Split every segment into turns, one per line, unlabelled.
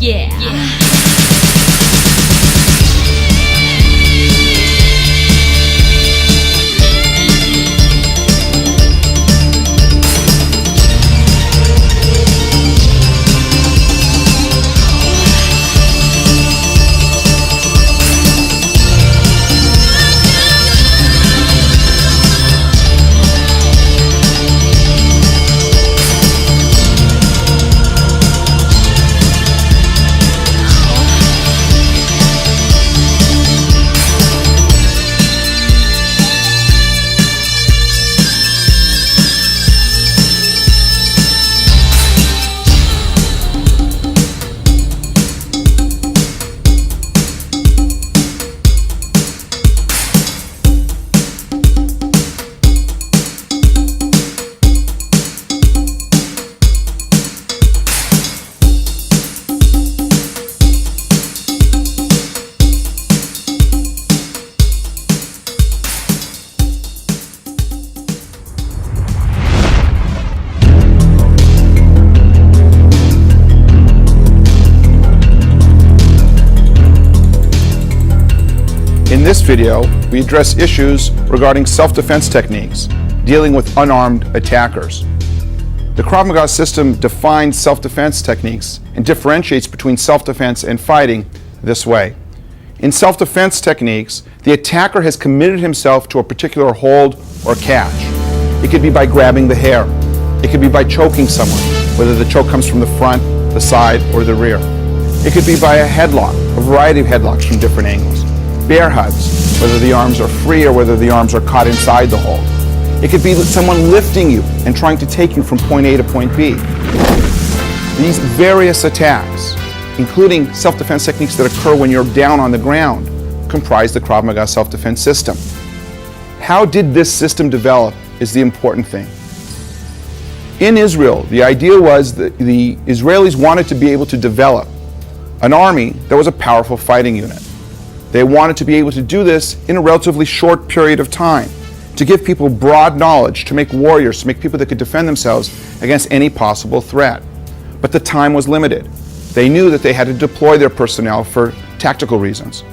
Yeah.
In this video, we address issues regarding self-defense techniques, dealing with unarmed attackers. The Krav Maga system defines self-defense techniques and differentiates between self-defense and fighting this way. In self-defense techniques, the attacker has committed himself to a particular hold or catch. It could be by grabbing the hair. It could be by choking someone, whether the choke comes from the front, the side, or the rear. It could be by a headlock, a variety of headlocks from different angles. Bear hugs, whether the arms are free or whether the arms are caught inside the hold. It could be someone lifting you and trying to take you from point A to point B. These various attacks, including self-defense techniques that occur when you're down on the ground, comprise the Krav Maga self-defense system. How did this system develop is the important thing. In Israel, the idea was that the Israelis wanted to be able to develop an army that was a powerful fighting unit. They wanted to be able to do this in a relatively short period of time, to give people broad knowledge, to make warriors, to make people that could defend themselves against any possible threat. But the time was limited. They knew that they had to deploy their personnel for tactical reasons.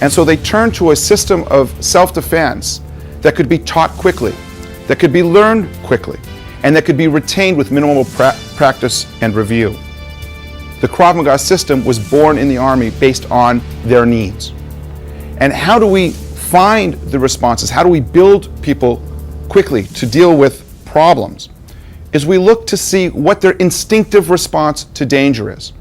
And so they turned to a system of self-defense that could be taught quickly, that could be learned quickly, and that could be retained with minimal practice and review. The Krav Maga system was born in the Army based on their needs. And how do we find the responses? How do we build people quickly to deal with problems? Is we look to see what their instinctive response to danger is.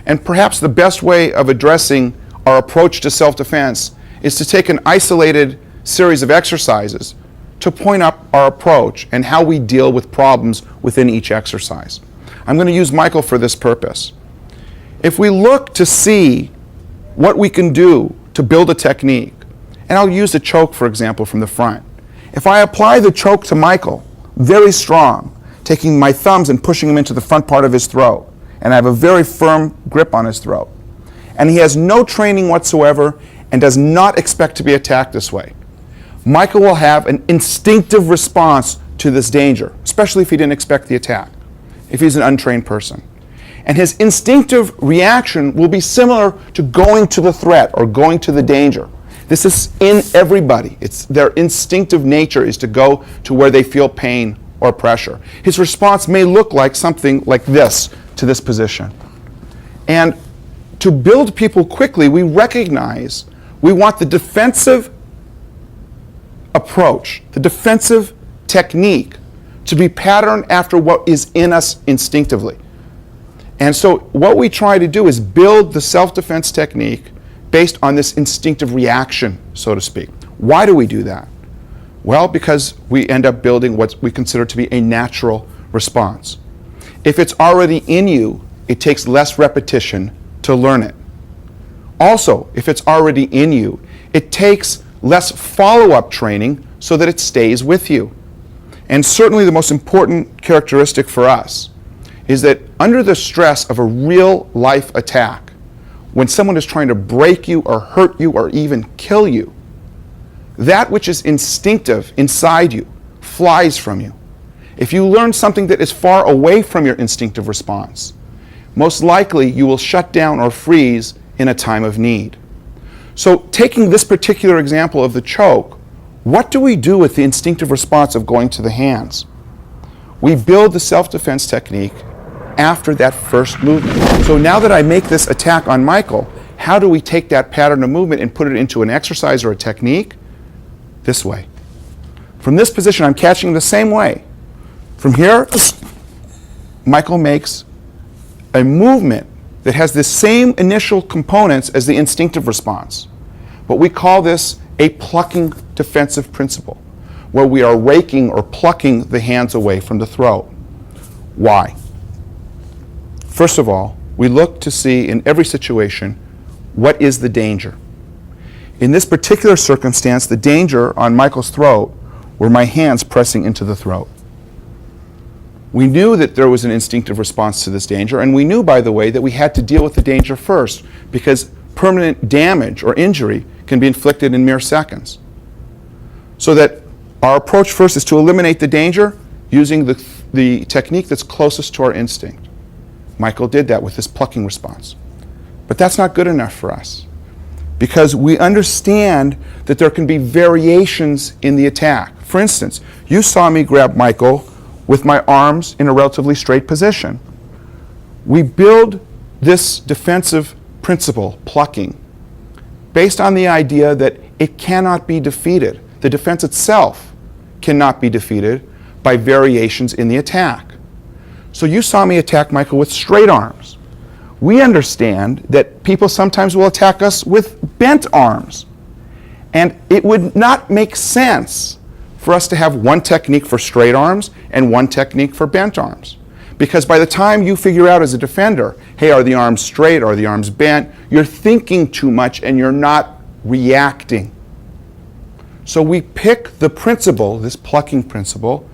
And perhaps the best way of addressing our approach to self-defense is to take an isolated series of exercises to point up our approach and how we deal with problems within each exercise. I'm going to use Michael for this purpose. If we look to see what we can do to build a technique, and I'll use the choke, for example, from the front. If I apply the choke to Michael, very strong, taking my thumbs and pushing him into the front part of his throat, and I have a very firm grip on his throat, and he has no training whatsoever and does not expect to be attacked this way, Michael will have an instinctive response to this danger, especially if he didn't expect the attack, if he's an untrained person. And his instinctive reaction will be similar to going to the threat or going to the danger. This is in everybody. It's their instinctive nature is to go to where they feel pain or pressure. His response may look like something like this to this position. And to build people quickly, we recognize we want the defensive approach, the defensive technique to be patterned after what is in us instinctively. And so what we try to do is build the self-defense technique based on this instinctive reaction, so to speak. Why do we do that? Well, because we end up building what we consider to be a natural response. If it's already in you, it takes less repetition to learn it. Also, if it's already in you, it takes less follow-up training so that it stays with you. And certainly the most important characteristic for us is that under the stress of a real life attack, when someone is trying to break you or hurt you or even kill you, that which is instinctive inside you flies from you. If you learn something that is far away from your instinctive response, most likely you will shut down or freeze in a time of need. So taking this particular example of the choke, what do we do with the instinctive response of going to the hands? We build the self-defense technique after that first movement. So now that I make this attack on Michael, how do we take that pattern of movement and put it into an exercise or a technique? This way. From this position, I'm catching him the same way. From here, Michael makes a movement that has the same initial components as the instinctive response. But we call this a plucking defensive principle, where we are raking or plucking the hands away from the throat. Why? First of all, we look to see in every situation, what is the danger? In this particular circumstance, the danger on Michael's throat were my hands pressing into the throat. We knew that there was an instinctive response to this danger, and we knew, by the way, that we had to deal with the danger first, because permanent damage or injury can be inflicted in mere seconds. So that our approach first is to eliminate the danger using the technique that's closest to our instinct. Michael did that with his plucking response. But that's not good enough for us, because we understand that there can be variations in the attack. For instance, you saw me grab Michael with my arms in a relatively straight position. We build this defensive principle, plucking, based on the idea that it cannot be defeated. The defense itself cannot be defeated by variations in the attack. So you saw me attack Michael with straight arms. We understand that people sometimes will attack us with bent arms. And it would not make sense for us to have one technique for straight arms and one technique for bent arms. Because by the time you figure out as a defender, hey, are the arms straight, are the arms bent, you're thinking too much and you're not reacting. So we pick the principle, this plucking principle,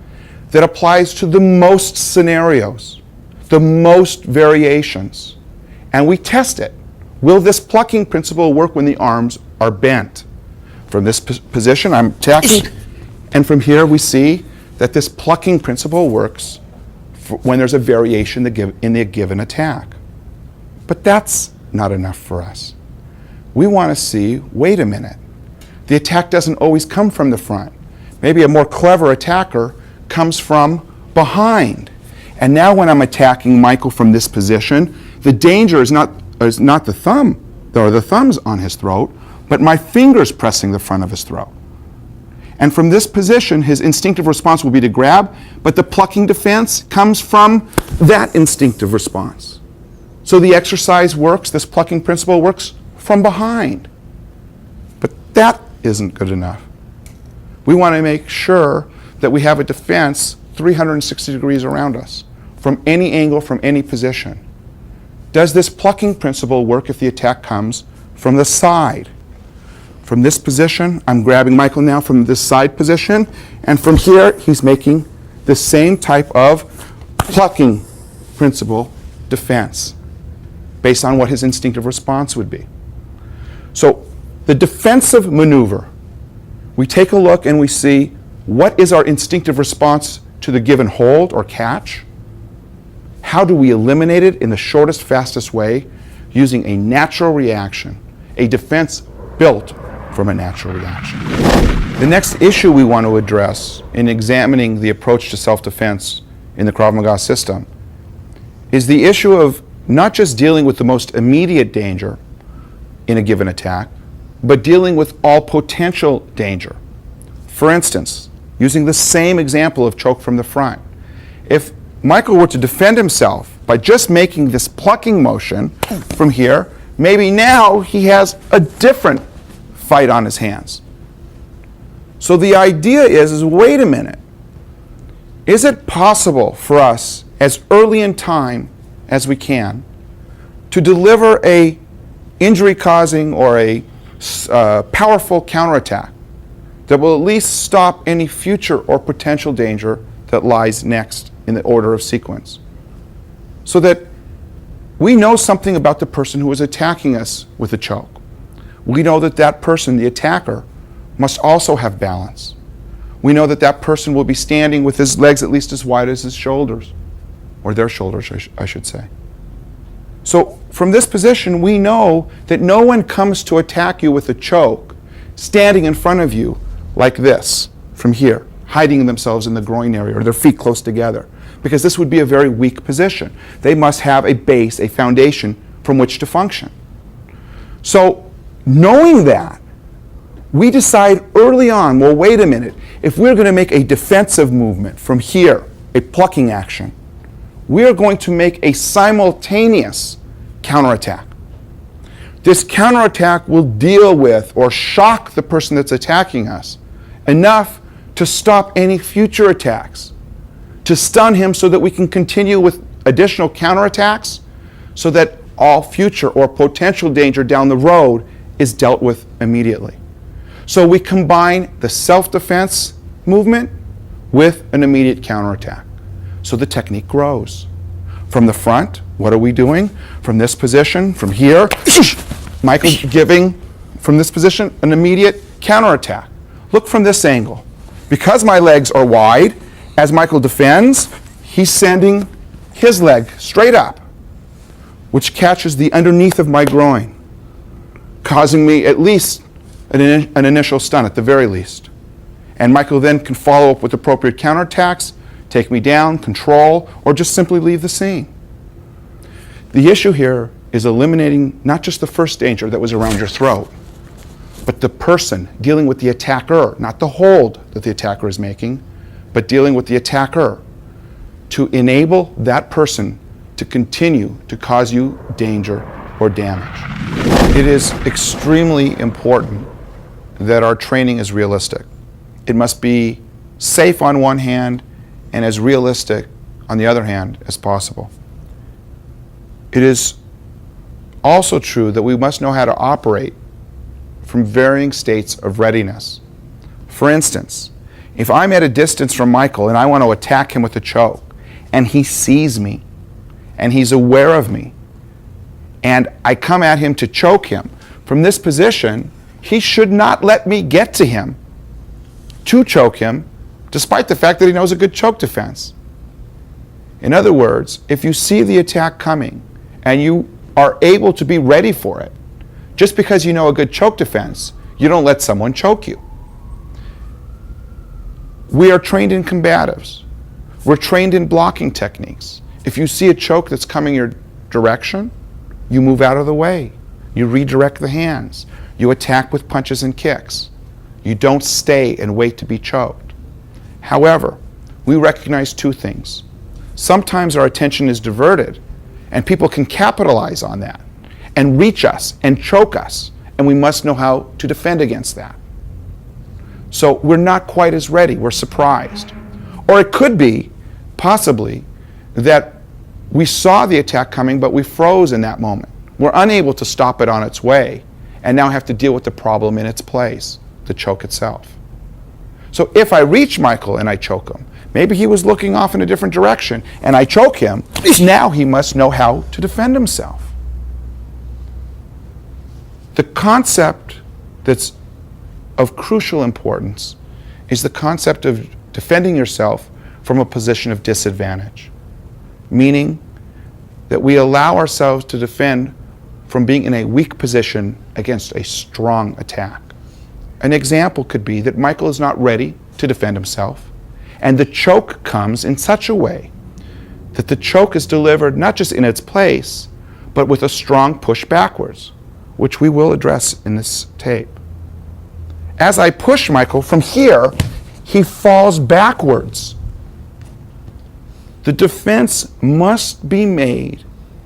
that applies to the most scenarios, the most variations, and we test it. Will this plucking principle work when the arms are bent? From this position, I'm attacking, and from here we see that this plucking principle works when there's a variation in the given attack. But that's not enough for us. We want to see, wait a minute, the attack doesn't always come from the front. Maybe a more clever attacker comes from behind. And now when I'm attacking Michael from this position, the danger is not the thumb, or the thumbs on his throat, but my fingers pressing the front of his throat. And from this position, his instinctive response will be to grab, but the plucking defense comes from that instinctive response. So the exercise works, this plucking principle works from behind. But that isn't good enough. We want to make sure that we have a defense 360 degrees around us, from any angle, from any position. Does this plucking principle work if the attack comes from the side? From this position, I'm grabbing Michael now from this side position, and from here, he's making the same type of plucking principle defense based on what his instinctive response would be. So the defensive maneuver, we take a look and we see what is our instinctive response to the given hold or catch. How do we eliminate it in the shortest, fastest way using a natural reaction, a defense built from a natural reaction. The next issue we want to address in examining the approach to self-defense in the Krav Maga system is the issue of not just dealing with the most immediate danger in a given attack, but dealing with all potential danger. For instance, using the same example of choke from the front, if Michael were to defend himself by just making this plucking motion from here, maybe now he has a different fight on his hands. So the idea is wait a minute, is it possible for us as early in time as we can to deliver a injury-causing or a powerful counterattack that will at least stop any future or potential danger that lies next in the order of sequence, so that we know something about the person who is attacking us with a choke. We know that that person, the attacker, must also have balance. We know that that person will be standing with his legs at least as wide as his shoulders, or their shoulders, I should say. So from this position, we know that no one comes to attack you with a choke standing in front of you like this, from here, hiding themselves in the groin area or their feet close together, because this would be a very weak position. They must have a base, a foundation from which to function. So knowing that, we decide early on, well, wait a minute, if we're going to make a defensive movement from here, a plucking action, we're going to make a simultaneous counterattack. This counterattack will deal with or shock the person that's attacking us enough to stop any future attacks, to stun him so that we can continue with additional counterattacks so that all future or potential danger down the road is dealt with immediately. So we combine the self-defense movement with an immediate counterattack. So the technique grows. From the front, what are we doing? From this position, from here, Michael giving, from this position, an immediate counterattack. Look from this angle. Because my legs are wide, as Michael defends, he's sending his leg straight up, which catches the underneath of my groin, causing me at least an initial stun, at the very least. And Michael then can follow up with appropriate counterattacks, take me down, control, or just simply leave the scene. The issue here is eliminating not just the first danger that was around your throat, but the person dealing with the attacker, not the hold that the attacker is making, but dealing with the attacker to enable that person to continue to cause you danger or damage. It is extremely important that our training is realistic. It must be safe on one hand and as realistic on the other hand as possible. It is also true that we must know how to operate from varying states of readiness. For instance, if I'm at a distance from Michael and I want to attack him with a choke, and he sees me, and he's aware of me, and I come at him to choke him, from this position, he should not let me get to him to choke him, despite the fact that he knows a good choke defense. In other words, if you see the attack coming and you are able to be ready for it, just because you know a good choke defense, you don't let someone choke you. We are trained in combatives. We're trained in blocking techniques. If you see a choke that's coming your direction, you move out of the way. You redirect the hands. You attack with punches and kicks. You don't stay and wait to be choked. However, we recognize two things. Sometimes our attention is diverted, and people can capitalize on that and reach us and choke us, and we must know how to defend against that. So we're not quite as ready. We're surprised. Or it could be, possibly, that we saw the attack coming, but we froze in that moment. We're unable to stop it on its way, and now have to deal with the problem in its place, the choke itself. So if I reach Michael and I choke him, maybe he was looking off in a different direction, and I choke him, now he must know how to defend himself. The concept that's of crucial importance is the concept of defending yourself from a position of disadvantage, meaning that we allow ourselves to defend from being in a weak position against a strong attack. An example could be that Michael is not ready to defend himself, and the choke comes in such a way that the choke is delivered not just in its place, but with a strong push backwards, which we will address in this tape. As I push Michael from here, he falls backwards. The defense must be made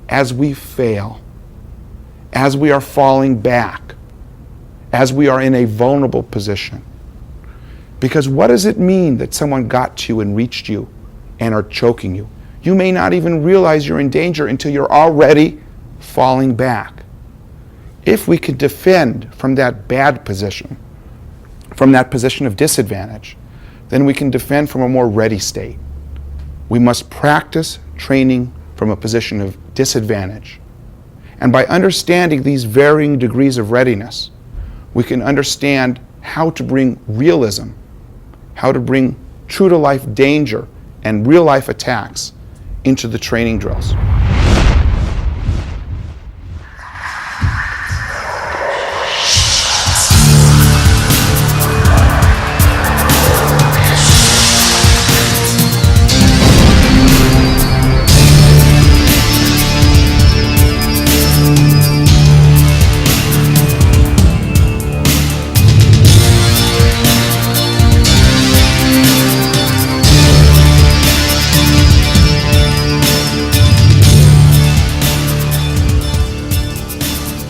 as we fail, as we are falling back, as we are in a vulnerable position. Because what does it mean that someone got to you and reached you and are choking you? You may not even realize you're in danger until you're already falling back. If we can defend from that bad position, from that position of disadvantage, then we can defend from a more ready state. We must practice training from a position of disadvantage. And by understanding these varying degrees of readiness, we can understand how to bring realism, how to bring true-to-life danger and real-life attacks into the training drills.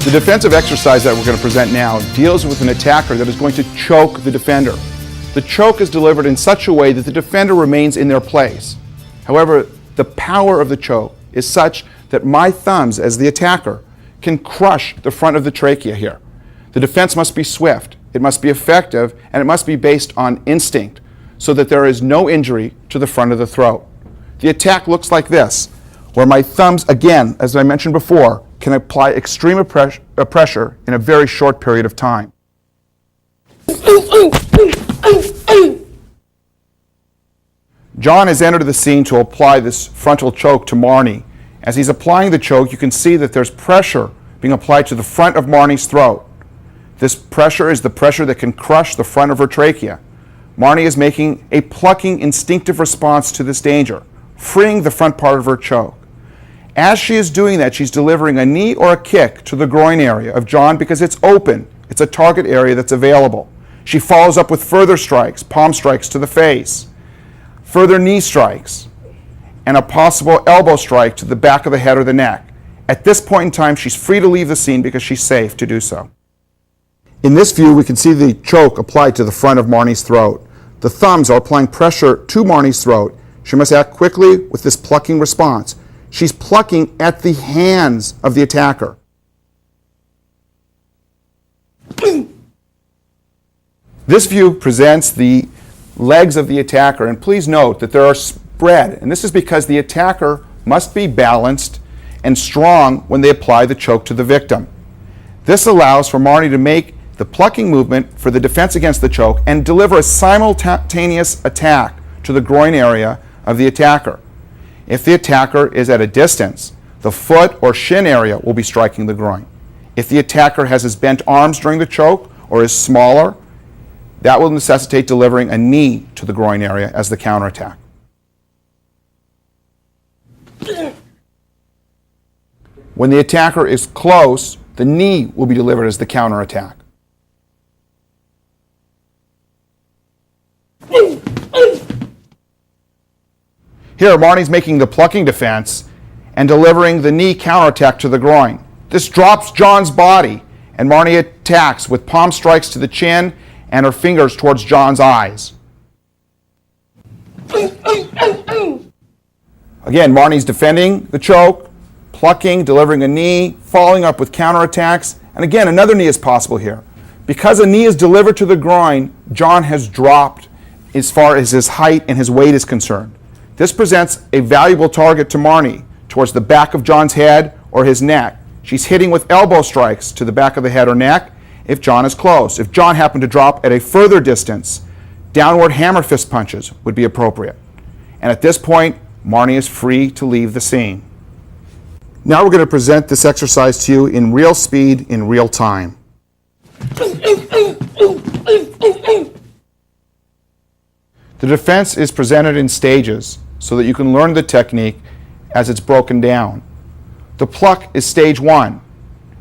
The defensive exercise that we're going to present now deals with an attacker that is going to choke the defender. The choke is delivered in such a way that the defender remains in their place. However, the power of the choke is such that my thumbs, as the attacker, can crush the front of the trachea here. The defense must be swift, it must be effective, and it must be based on instinct so that there is no injury to the front of the throat. The attack looks like this, where my thumbs, again, as I mentioned before, can apply extreme pressure in a very short period of time. John has entered the scene to apply this frontal choke to Marnie. As he's applying the choke, you can see that there's pressure being applied to the front of Marnie's throat. This pressure is the pressure that can crush the front of her trachea. Marnie is making a plucking instinctive response to this danger, freeing the front part of her choke. As she is doing that, she's delivering a knee or a kick to the groin area of John because it's open. It's a target area that's available. She follows up with further strikes, palm strikes to the face, further knee strikes, and a possible elbow strike to the back of the head or the neck. At this point in time, she's free to leave the scene because she's safe to do so. In this view, we can see the choke applied to the front of Marnie's throat. The thumbs are applying pressure to Marnie's throat. She must act quickly with this plucking response. She's plucking at the hands of the attacker. This view presents the legs of the attacker, and please note that there are spread, and this is because the attacker must be balanced and strong when they apply the choke to the victim. This allows for Marnie to make the plucking movement for the defense against the choke and deliver a simultaneous attack to the groin area of the attacker. If the attacker is at a distance, the foot or shin area will be striking the groin. If the attacker has his bent arms during the choke or is smaller, that will necessitate delivering a knee to the groin area as the counterattack. When the attacker is close, the knee will be delivered as the counterattack. Here, Marnie's making the plucking defense and delivering the knee counterattack to the groin. This drops John's body, and Marnie attacks with palm strikes to the chin and her fingers towards John's eyes. Again, Marnie's defending the choke, plucking, delivering a knee, following up with counterattacks, and again, another knee is possible here. Because a knee is delivered to the groin, John has dropped as far as his height and his weight is concerned. This presents a valuable target to Marnie towards the back of John's head or his neck. She's hitting with elbow strikes to the back of the head or neck if John is close. If John happened to drop at a further distance, downward hammer fist punches would be appropriate. And at this point, Marnie is free to leave the scene. Now we're going to present this exercise to you in real speed, in real time. The defense is presented in stages so that you can learn the technique as it's broken down. The pluck is stage 1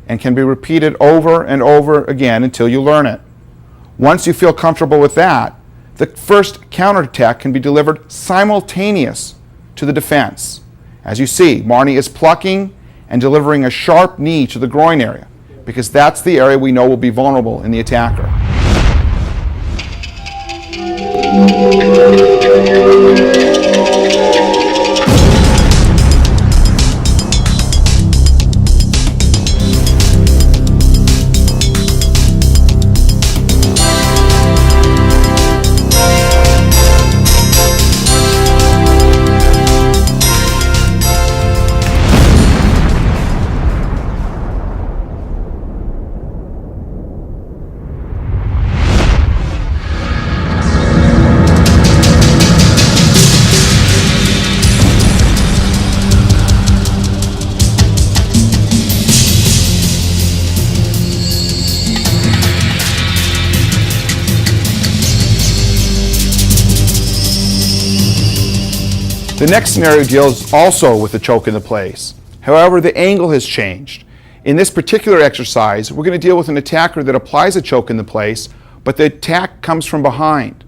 and can be repeated over and over again until you learn it. Once you feel comfortable with that, the first counterattack can be delivered simultaneous to the defense. As you see, Marnie is plucking and delivering a sharp knee to the groin area because that's the area we know will be vulnerable in the attacker. The next scenario deals also with the choke in the place. However, the angle has changed. In this particular exercise, we're going to deal with an attacker that applies a choke in the place, but the attack comes from behind.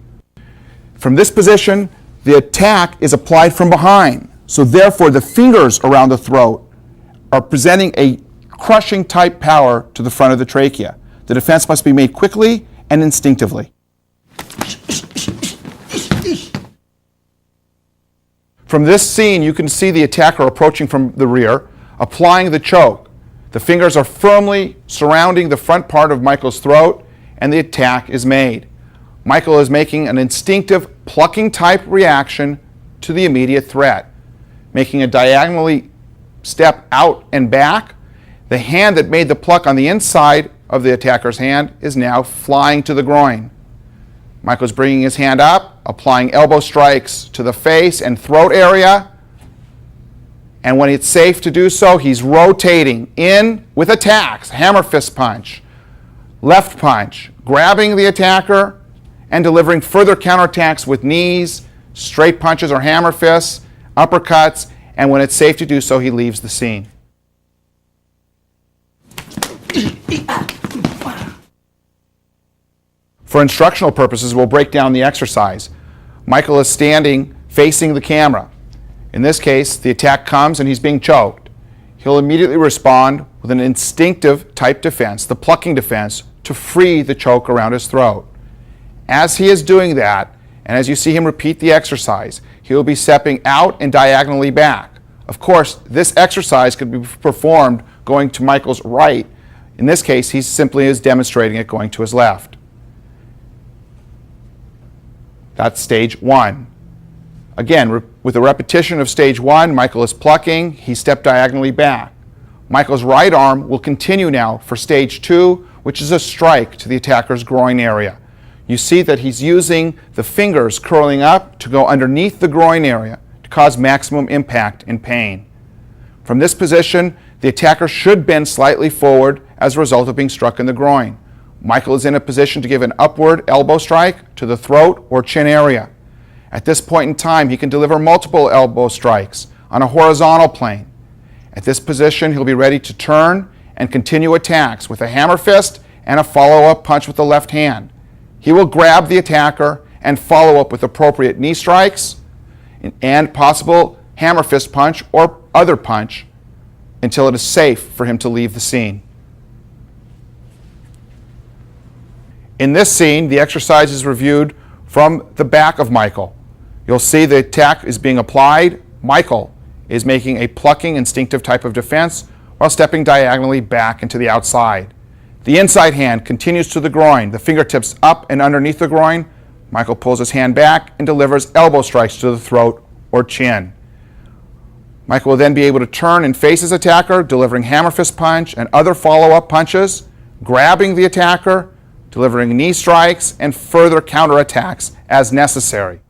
From this position, the attack is applied from behind. So therefore, the fingers around the throat are presenting a crushing type power to the front of the trachea. The defense must be made quickly and instinctively. From this scene, you can see the attacker approaching from the rear, applying the choke. The fingers are firmly surrounding the front part of Michael's throat, and the attack is made. Michael is making an instinctive plucking type reaction to the immediate threat, making a diagonally step out and back. The hand that made the pluck on the inside of the attacker's hand is now flying to the groin. Michael's bringing his hand up, applying elbow strikes to the face and throat area. And when it's safe to do so, he's rotating in with attacks, hammer fist punch, left punch, grabbing the attacker and delivering further counterattacks with knees, straight punches or hammer fists, uppercuts, and when it's safe to do so, he leaves the scene. For instructional purposes, we'll break down the exercise. Michael is standing facing the camera. In this case, the attack comes and he's being choked. He'll immediately respond with an instinctive type defense, the plucking defense, to free the choke around his throat. As he is doing that, and as you see him repeat the exercise, he will be stepping out and diagonally back. Of course, this exercise could be performed going to Michael's right. In this case, he simply is demonstrating it going to his left. That's stage one. Again, with a repetition of stage one, Michael is plucking, he stepped diagonally back. Michael's right arm will continue now for stage two, which is a strike to the attacker's groin area. You see that he's using the fingers curling up to go underneath the groin area to cause maximum impact and pain. From this position, the attacker should bend slightly forward as a result of being struck in the groin. Michael is in a position to give an upward elbow strike to the throat or chin area. At this point in time, he can deliver multiple elbow strikes on a horizontal plane. At this position, he'll be ready to turn and continue attacks with a hammer fist and a follow-up punch with the left hand. He will grab the attacker and follow up with appropriate knee strikes and possible hammer fist punch or other punch until it is safe for him to leave the scene. In this scene, the exercise is reviewed from the back of Michael. You'll see the attack is being applied. Michael is making a plucking instinctive type of defense while stepping diagonally back into the outside. The inside hand continues to the groin, the fingertips up and underneath the groin. Michael pulls his hand back and delivers elbow strikes to the throat or chin. Michael will then be able to turn and face his attacker, delivering hammer fist punch and other follow-up punches, grabbing the attacker, delivering knee strikes, and further counterattacks as necessary.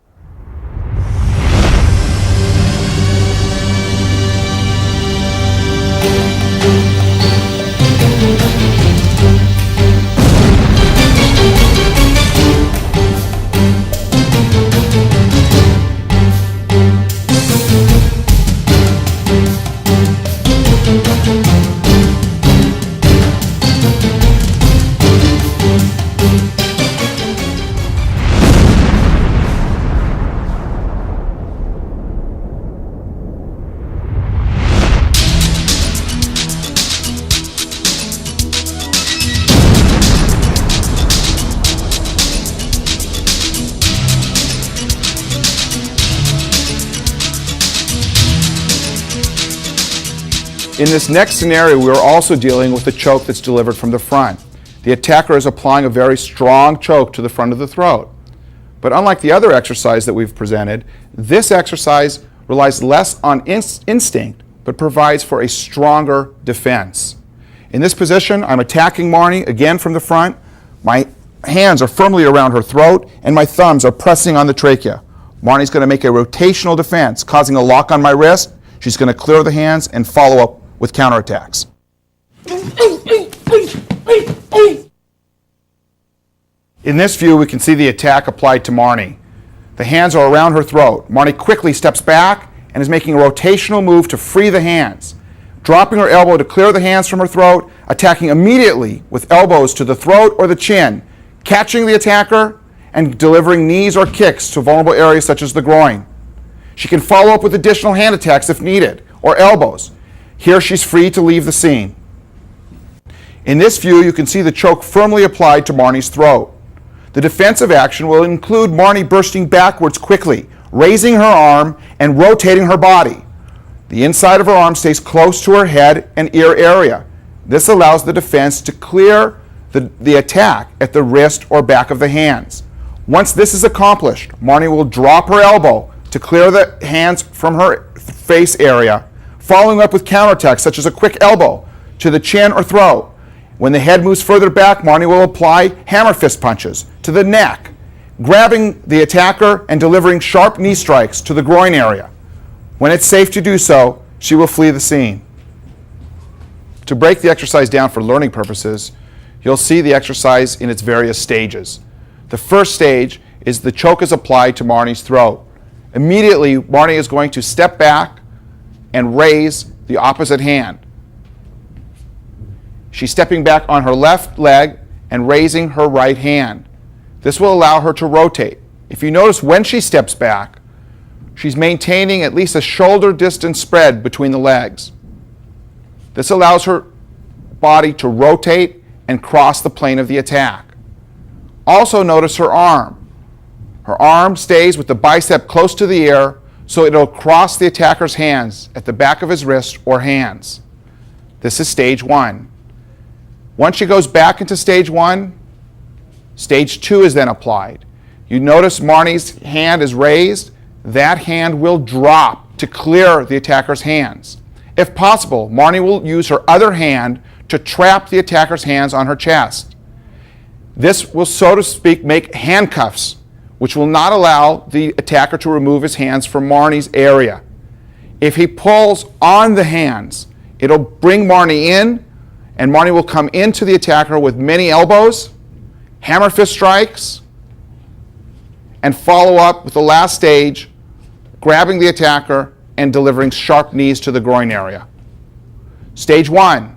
In this next scenario, we are also dealing with a choke that's delivered from the front. The attacker is applying a very strong choke to the front of the throat. But unlike the other exercise that we've presented, this exercise relies less on instinct, but provides for a stronger defense. In this position, I'm attacking Marnie, again from the front. My hands are firmly around her throat, and my thumbs are pressing on the trachea. Marnie's going to make a rotational defense, causing a lock on my wrist. She's going to clear the hands and follow up with counterattacks. In this view, we can see the attack applied to Marnie. The hands are around her throat. Marnie quickly steps back and is making a rotational move to free the hands, dropping her elbow to clear the hands from her throat, attacking immediately with elbows to the throat or the chin, catching the attacker and delivering knees or kicks to vulnerable areas such as the groin. She can follow up with additional hand attacks if needed, or elbows. Here she's free to leave the scene. In this view, you can see the choke firmly applied to Marnie's throat. The defensive action will include Marnie bursting backwards quickly, raising her arm and rotating her body. The inside of her arm stays close to her head and ear area. This allows the defense to clear the attack at the wrist or back of the hands. Once this is accomplished, Marnie will drop her elbow to clear the hands from her face area, following up with counterattacks such as a quick elbow to the chin or throat. When the head moves further back, Marnie will apply hammer fist punches to the neck, grabbing the attacker and delivering sharp knee strikes to the groin area. When it's safe to do so, she will flee the scene. To break the exercise down for learning purposes, you'll see the exercise in its various stages. The first stage is the choke is applied to Marnie's throat. Immediately, Marnie is going to step back and raise the opposite hand. She's stepping back on her left leg and raising her right hand. This will allow her to rotate. If you notice, when she steps back, she's maintaining at least a shoulder distance spread between the legs. This allows her body to rotate and cross the plane of the attack. Also notice her arm. Her arm stays with the bicep close to the ear, so it'll cross the attacker's hands at the back of his wrist or hands. This is stage one. Once she goes back into stage one, stage two is then applied. You notice Marnie's hand is raised. That hand will drop to clear the attacker's hands. If possible, Marnie will use her other hand to trap the attacker's hands on her chest. This will, so to speak, make handcuffs, which will not allow the attacker to remove his hands from Marnie's area. If he pulls on the hands, it'll bring Marnie in, and Marnie will come into the attacker with many elbows, hammer fist strikes, and follow up with the last stage, grabbing the attacker and delivering sharp knees to the groin area. Stage one,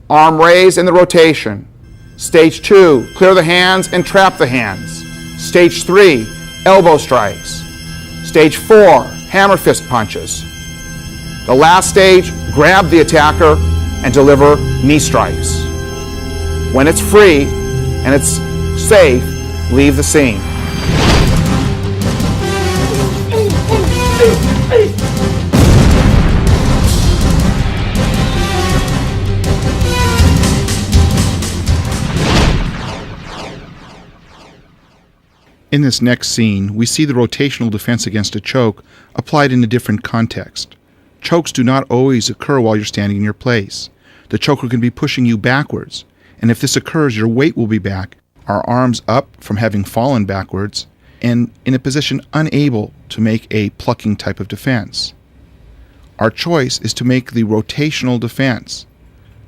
arm raise and the rotation. Stage two, clear the hands and trap the hands. Stage three, elbow strikes. Stage four, hammer fist punches. The last stage, grab the attacker and deliver knee strikes. When it's free and it's safe, leave the scene.
In this next scene, we see the rotational defense against a choke applied in a different context. Chokes do not always occur while you're standing in your place. The choker can be pushing you backwards, and if this occurs, your weight will be back, our arms up from having fallen backwards, and in a position unable to make a plucking type of defense. Our choice is to make the rotational defense.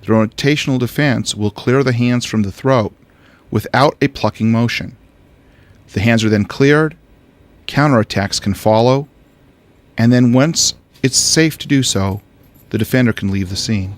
The rotational defense will clear the hands from the throat without a plucking motion. The hands are then cleared, counterattacks can follow, and then once it's safe to do so, the defender can leave the scene.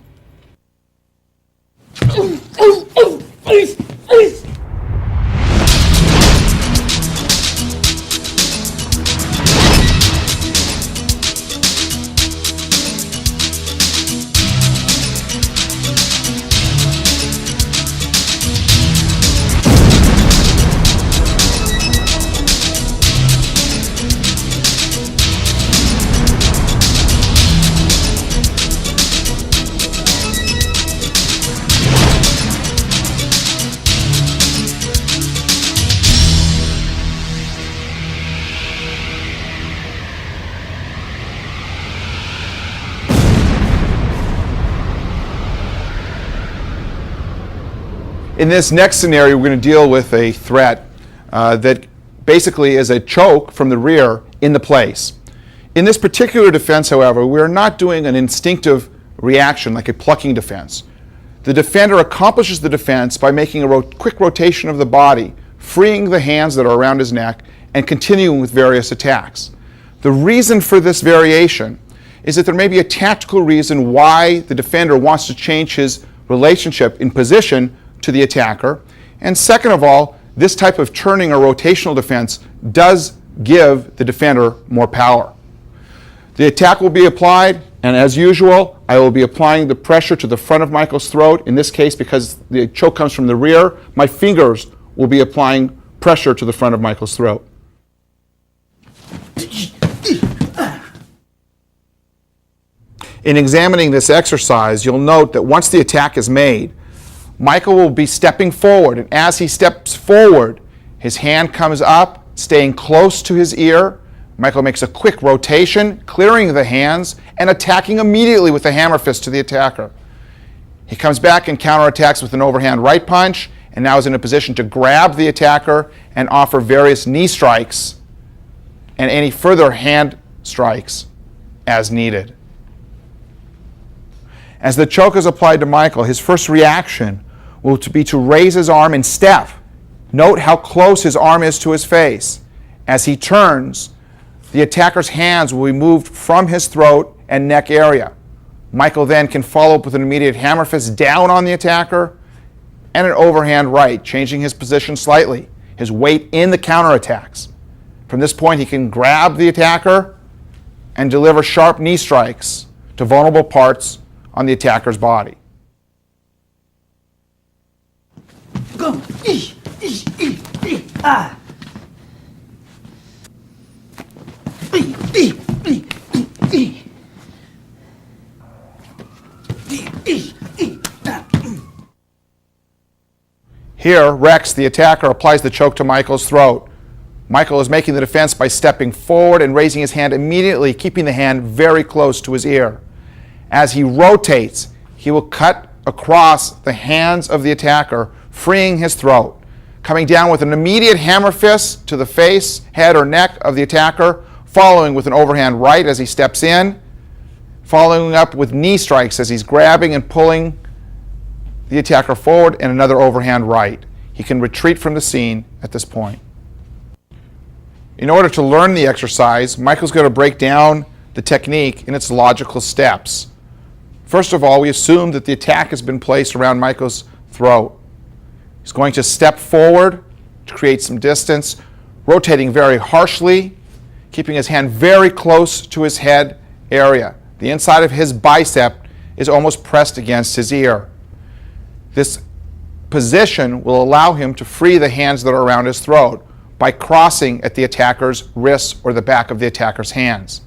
In this next scenario, we're going to deal with a threat that basically is a choke from the rear in the place. In this particular defense, however, we're not doing an instinctive reaction like a plucking defense. The defender accomplishes the defense by making a quick rotation of the body, freeing the hands that are around his neck, and continuing with various attacks. The reason for this variation is that there may be a tactical reason why the defender wants to change his relationship in position to the attacker. And second of all, this type of turning or rotational defense does give the defender more power. The attack will be applied. And as usual, I will be applying the pressure to the front of Michael's throat. In this case, because the choke comes from the rear, my fingers will be applying pressure to the front of Michael's throat. In examining this exercise, you'll note that once the attack is made, Michael will be stepping forward, and as he steps forward, his hand comes up, staying close to his ear. Michael makes a quick rotation, clearing the hands and attacking immediately with a hammer fist to the attacker. He comes back and counterattacks with an overhand right punch, and now is in a position to grab the attacker and offer various knee strikes and any further hand strikes as needed. As the choke is applied to Michael, his first reaction will be to raise his arm and step. Note how close his arm is to his face. As he turns, the attacker's hands will be moved from his throat and neck area. Michael then can follow up with an immediate hammer fist down on the attacker and an overhand right, changing his position slightly, his weight in the counterattacks. From this point, he can grab the attacker and deliver sharp knee strikes to vulnerable parts on the attacker's body.
Go. Ah.
Here, Rex, the attacker, applies the choke to Michael's throat. Michael is making the defense by stepping forward and raising his hand immediately, keeping the hand very close to his ear. As he rotates, he will cut across the hands of the attacker, freeing his throat, coming down with an immediate hammer fist to the face, head, or neck of the attacker, following with an overhand right as he steps in, following up with knee strikes as he's grabbing and pulling the attacker forward, and another overhand right. He can retreat from the scene at this point. In order to learn the exercise, Michael's going to break down the technique in its logical steps. First of all, we assume that the attack has been placed around Michael's throat. He's going to step forward to create some distance, rotating very harshly, keeping his hand very close to his head area. The inside of his bicep is almost pressed against his ear. This position will allow him to free the hands that are around his throat by crossing at the attacker's wrists or the back of the attacker's hands.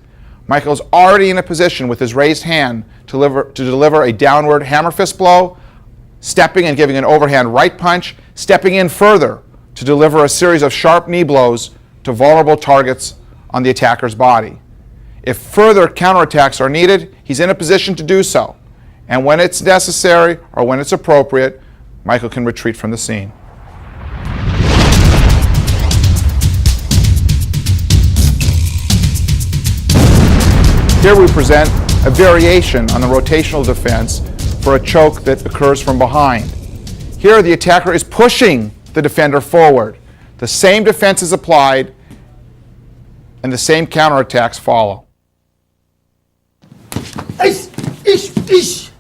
Michael is already in a position with his raised hand to deliver a downward hammer fist blow, stepping and giving an overhand right punch, stepping in further to deliver a series of sharp knee blows to vulnerable targets on the attacker's body. If further counterattacks are needed, he's in a position to do so. And when it's necessary or when it's appropriate, Michael can retreat from the scene. Here we present a variation on the rotational defense for a choke that occurs from behind. Here the attacker is pushing the defender forward. The same defense is applied and the same counterattacks follow.
Ish, ish, ish.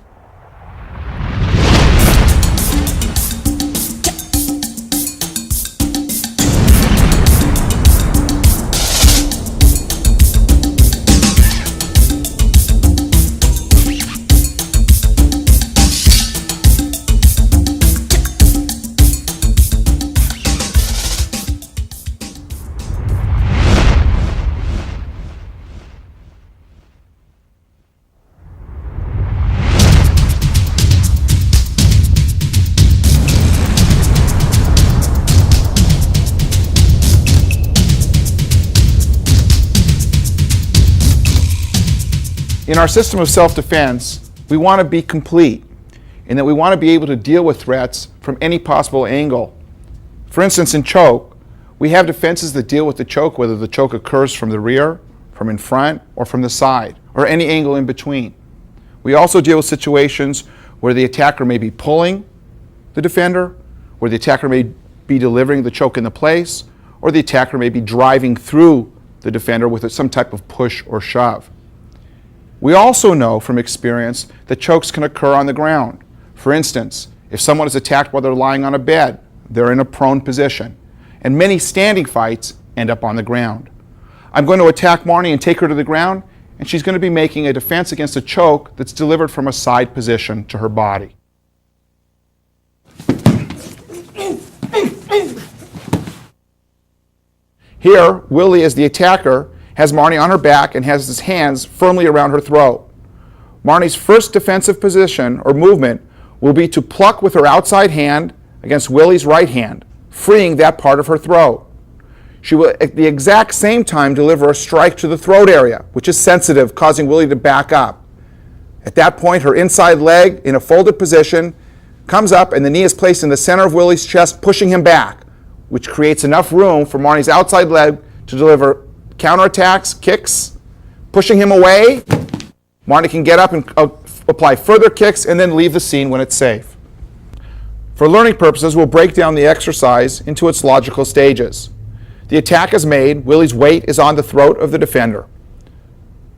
In our system of self-defense, we want to be complete in that we want to be able to deal with threats from any possible angle. For instance, in choke, we have defenses that deal with the choke, whether the choke occurs from the rear, from in front, or from the side, or any angle in between. We also deal with situations where the attacker may be pulling the defender, where the attacker may be delivering the choke into place, or the attacker may be driving through the defender with some type of push or shove. We also know from experience that chokes can occur on the ground. For instance, if someone is attacked while they're lying on a bed, they're in a prone position. And many standing fights end up on the ground. I'm going to attack Marnie and take her to the ground, and she's going to be making a defense against a choke that's delivered from a side position to her body. Here, Willie, as the attacker, has Marnie on her back and has his hands firmly around her throat. Marnie's first defensive position or movement will be to pluck with her outside hand against Willie's right hand, freeing that part of her throat. She will at the exact same time deliver a strike to the throat area, which is sensitive, causing Willie to back up. At that point, her inside leg, in a folded position, comes up and the knee is placed in the center of Willie's chest, pushing him back, which creates enough room for Marnie's outside leg to deliver counterattacks, kicks, pushing him away. Marnie can get up and apply further kicks and then leave the scene when it's safe. For learning purposes, we'll break down the exercise into its logical stages. The attack is made. Willie's weight is on the throat of the defender.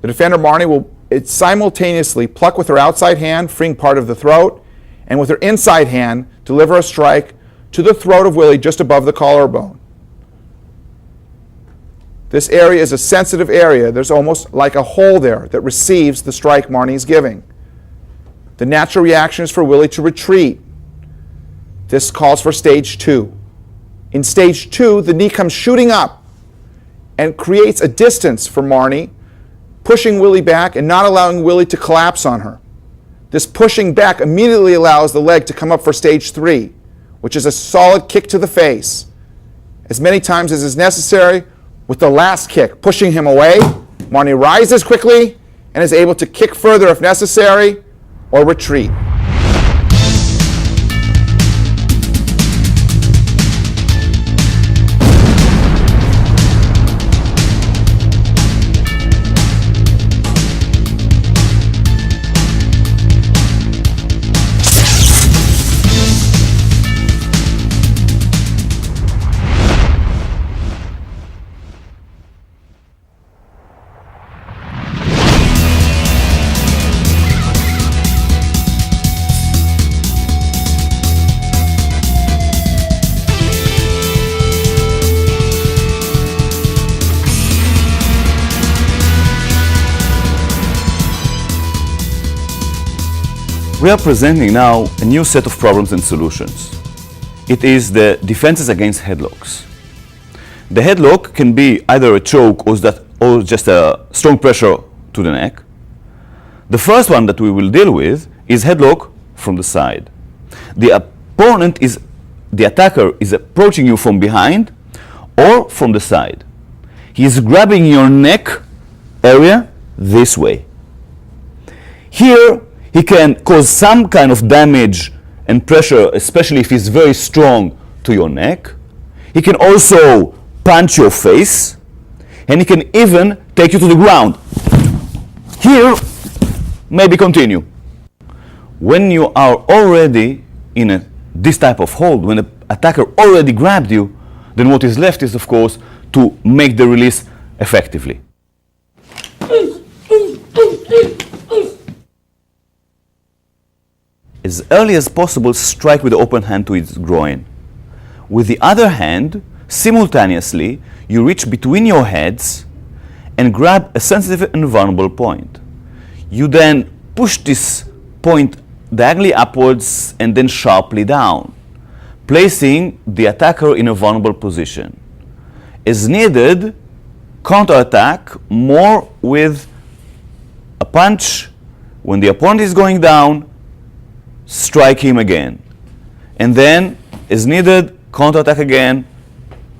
The defender, Marnie, will simultaneously pluck with her outside hand, freeing part of the throat, and with her inside hand, deliver a strike to the throat of Willie just above the collarbone. This area is a sensitive area. There's almost like a hole there that receives the strike Marnie is giving. The natural reaction is for Willie to retreat. This calls for stage 2. In stage 2, the knee comes shooting up and creates a distance for Marnie, pushing Willie back and not allowing Willie to collapse on her. This pushing back immediately allows the leg to come up for stage 3, which is a solid kick to the face. As many times as is necessary, with the last kick, pushing him away, Marnie rises quickly and is able to kick further if necessary or retreat.
We are presenting now a new set of problems and solutions. It is the defenses against headlocks. The headlock can be either a choke or just a strong pressure to the neck. The first one that we will deal with is headlock from the side. The attacker is approaching you from behind or from the side. He is grabbing your neck area this way. Here, he can cause some kind of damage and pressure, especially if he's very strong, to your neck. He can also punch your face, and he can even take you to the ground. Here, maybe continue. When you are already in this type of hold, when the attacker already grabbed you, then what is left is, of course, to make the release effectively. As early as possible, strike with the open hand to its groin. With the other hand, simultaneously, you reach between your heads and grab a sensitive and vulnerable point. You then push this point diagonally upwards and then sharply down, placing the attacker in a vulnerable position. As needed, counterattack more with a punch. When the opponent is going down, strike him again. And then, as needed, counterattack again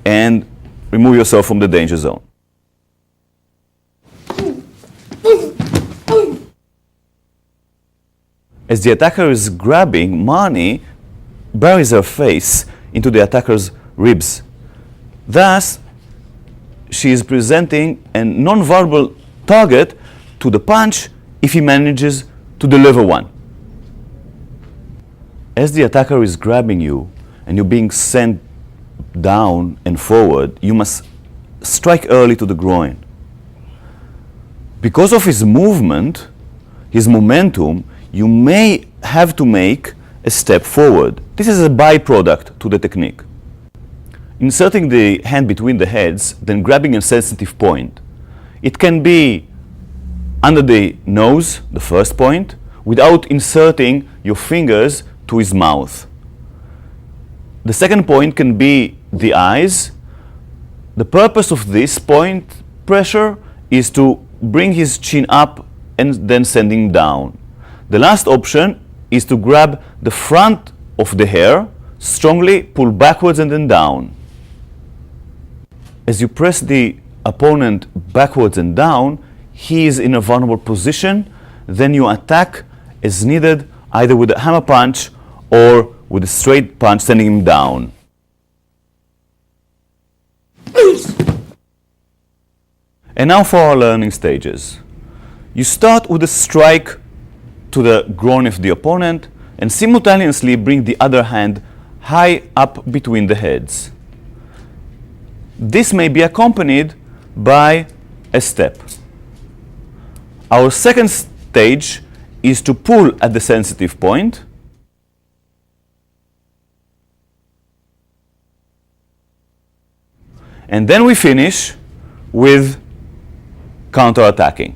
and remove yourself from the danger zone. As the attacker is grabbing, Marnie buries her face into the attacker's ribs. Thus, she is presenting a non-vulnerable target to the punch if he manages to deliver one. As the attacker is grabbing you and you're being sent down and forward, you must strike early to the groin. Because of his movement, his momentum, you may have to make a step forward. This is a byproduct to the technique. Inserting the hand between the heads, then grabbing a sensitive point. It can be under the nose, the first point, without inserting your fingers to his mouth. The second point can be the eyes. The purpose of this point pressure is to bring his chin up and then send him down. The last option is to grab the front of the hair, strongly pull backwards and then down. As you press the opponent backwards and down, he is in a vulnerable position. Then you attack as needed, either with a hammer punch or with a straight punch, sending him down. And now for our learning stages. You start with a strike to the groin of the opponent and simultaneously bring the other hand high up between the heads. This may be accompanied by a step. Our second stage is to pull at the sensitive point. And then we finish with counter-attacking.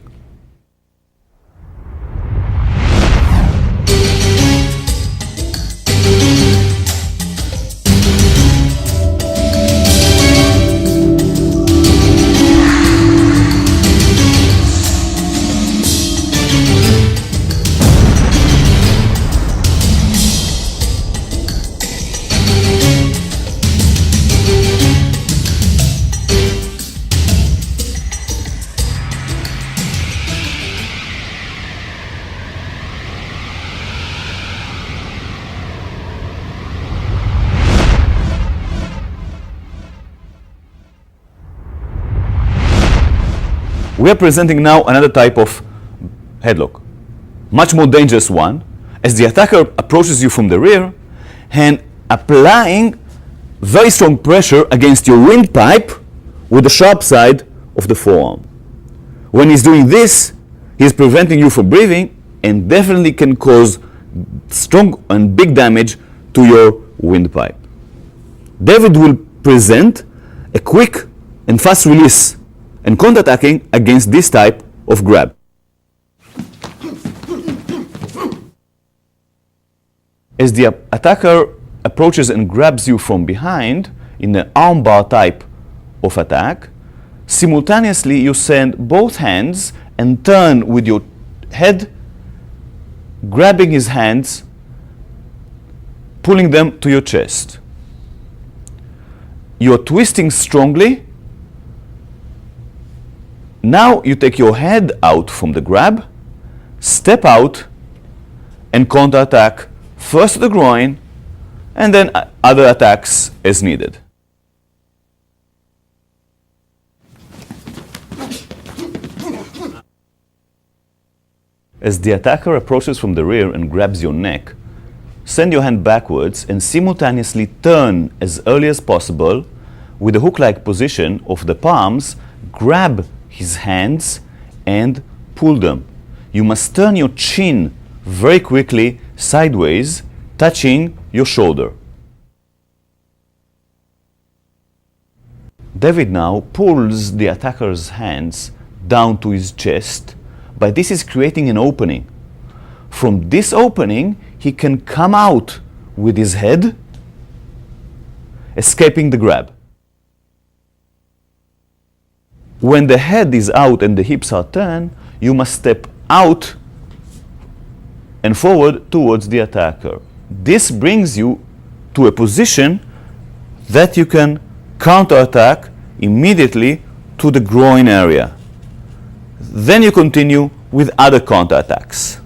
We are presenting now another type of headlock, much more dangerous one, as the attacker approaches you from the rear and applying very strong pressure against your windpipe with the sharp side of the forearm. When he's doing this, he's preventing you from breathing and definitely can cause strong and big damage to your windpipe. David will present a quick and fast release and counter-attacking against this type of grab. As the attacker approaches and grabs you from behind in an armbar type of attack, simultaneously you send both hands and turn with your head, grabbing his hands, pulling them to your chest. You're twisting strongly. Now you take your head out from the grab, step out, and counter-attack first the groin, and then other attacks as needed. As the attacker approaches from the rear and grabs your neck, send your hand backwards and simultaneously turn as early as possible with the hook-like position of the palms, grab his hands and pull them. You must turn your chin very quickly sideways, touching your shoulder. David now pulls the attacker's hands down to his chest, but this is creating an opening. From this opening, he can come out with his head, escaping the grab. When the head is out and the hips are turned, you must step out and forward towards the attacker. This brings you to a position that you can counter-attack immediately to the groin area. Then you continue with other counter-attacks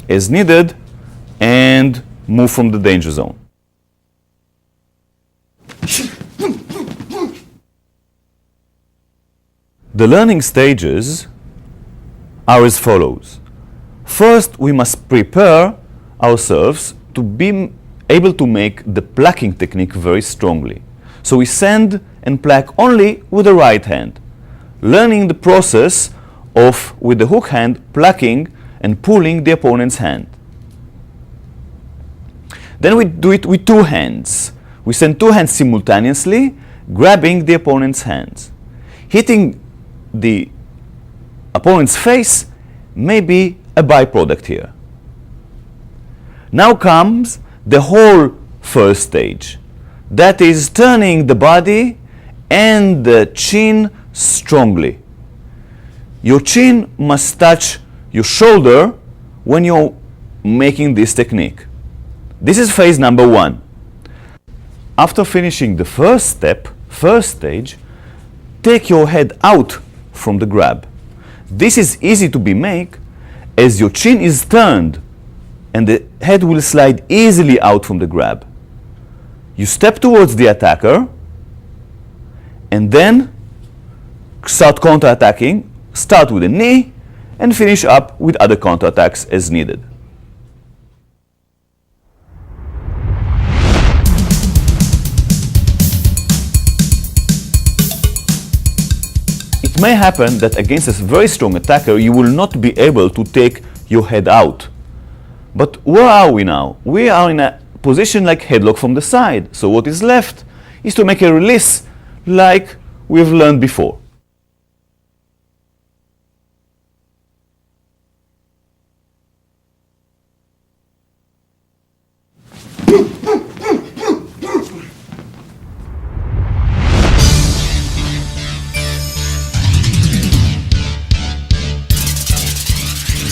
as needed and move from the danger zone. The learning stages are as follows. First, we must prepare ourselves to be able to make the plucking technique very strongly. So we send and pluck only with the right hand, learning the process of, with the hook hand, plucking and pulling the opponent's hand. Then we do it with two hands. We send two hands simultaneously, grabbing the opponent's hands, hitting the opponent's face may be a byproduct here. Now comes the whole first stage. That is turning the body and the chin strongly. Your chin must touch your shoulder when you're making this technique. This is phase number 1. After finishing the first step, first stage, take your head out from the grab. This is easy to be made as your chin is turned and the head will slide easily out from the grab. You step towards the attacker and then start counter-attacking. Start with a knee and finish up with other counter-attacks as needed. It may happen that against a very strong attacker you will not be able to take your head out. But where are we now? We are in a position like headlock from the side. So what is left is to make a release like we've learned before.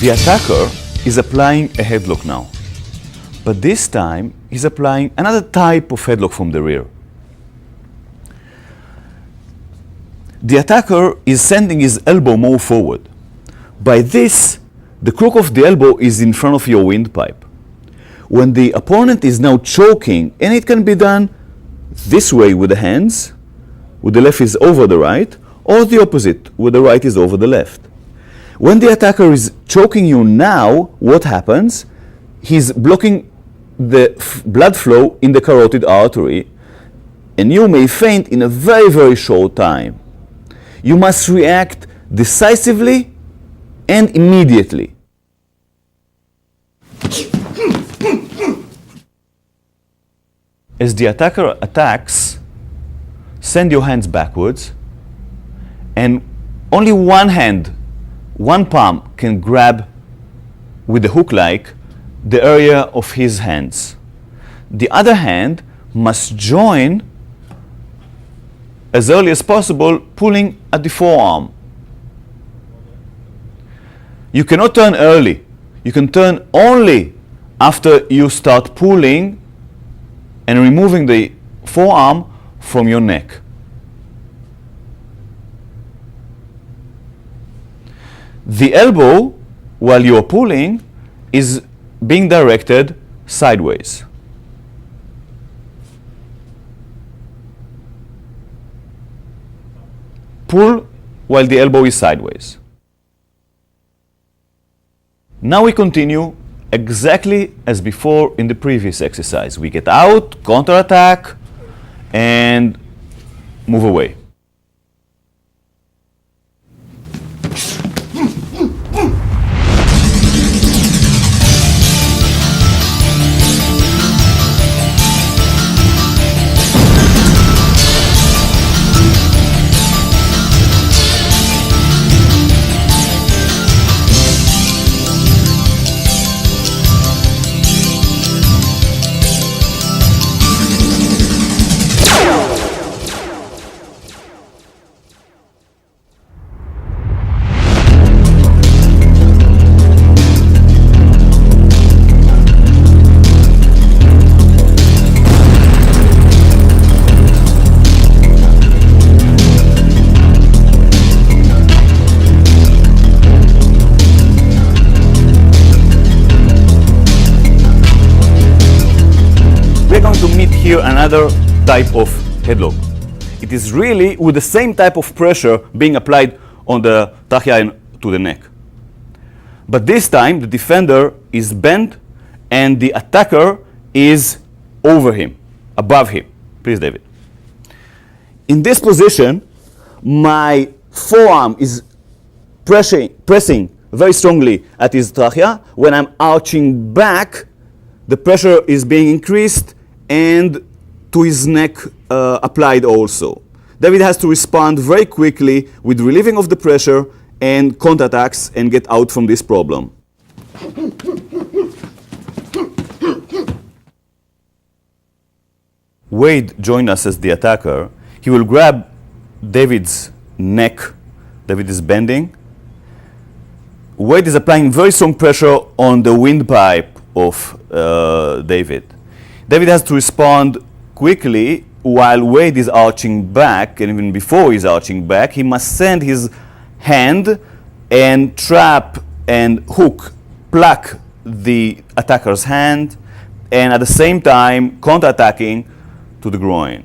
The attacker is applying a headlock now, but this time he's applying another type of headlock from the rear. The attacker is sending his elbow more forward. By this, the crook of the elbow is in front of your windpipe. When the opponent is now choking, and it can be done this way with the hands, with the left is over the right, or the opposite, where the right is over the left. When the attacker is choking you now, what happens? He's blocking the blood flow in the carotid artery, and you may faint in a very, very short time. You must react decisively and immediately. As the attacker attacks, send your hands backwards, and only one hand, one palm can grab with the hook-like the area of his hands. The other hand must join as early as possible, pulling at the forearm. You cannot turn early. You can turn only after you start pulling and removing the forearm from your neck. The elbow, while you are pulling, is being directed sideways. Pull while the elbow is sideways. Now we continue exactly as before in the previous exercise. We get out, counterattack, and move away. Here another type of headlock. It is really with the same type of pressure being applied on the trachea and to the neck. But this time the defender is bent and the attacker is over him, above him. Please, David. In this position, my forearm is pressing very strongly at his trachea. When I'm arching back, the pressure is being increased and to his neck applied also. David has to respond very quickly with relieving of the pressure and counterattacks and get out from this problem. Wade joined us as the attacker. He will grab David's neck. David is bending. Wade is applying very strong pressure on the windpipe of David. David has to respond quickly while Wade is arching back, and even before he's arching back, he must send his hand and trap and hook, pluck the attacker's hand, and at the same time counterattacking to the groin.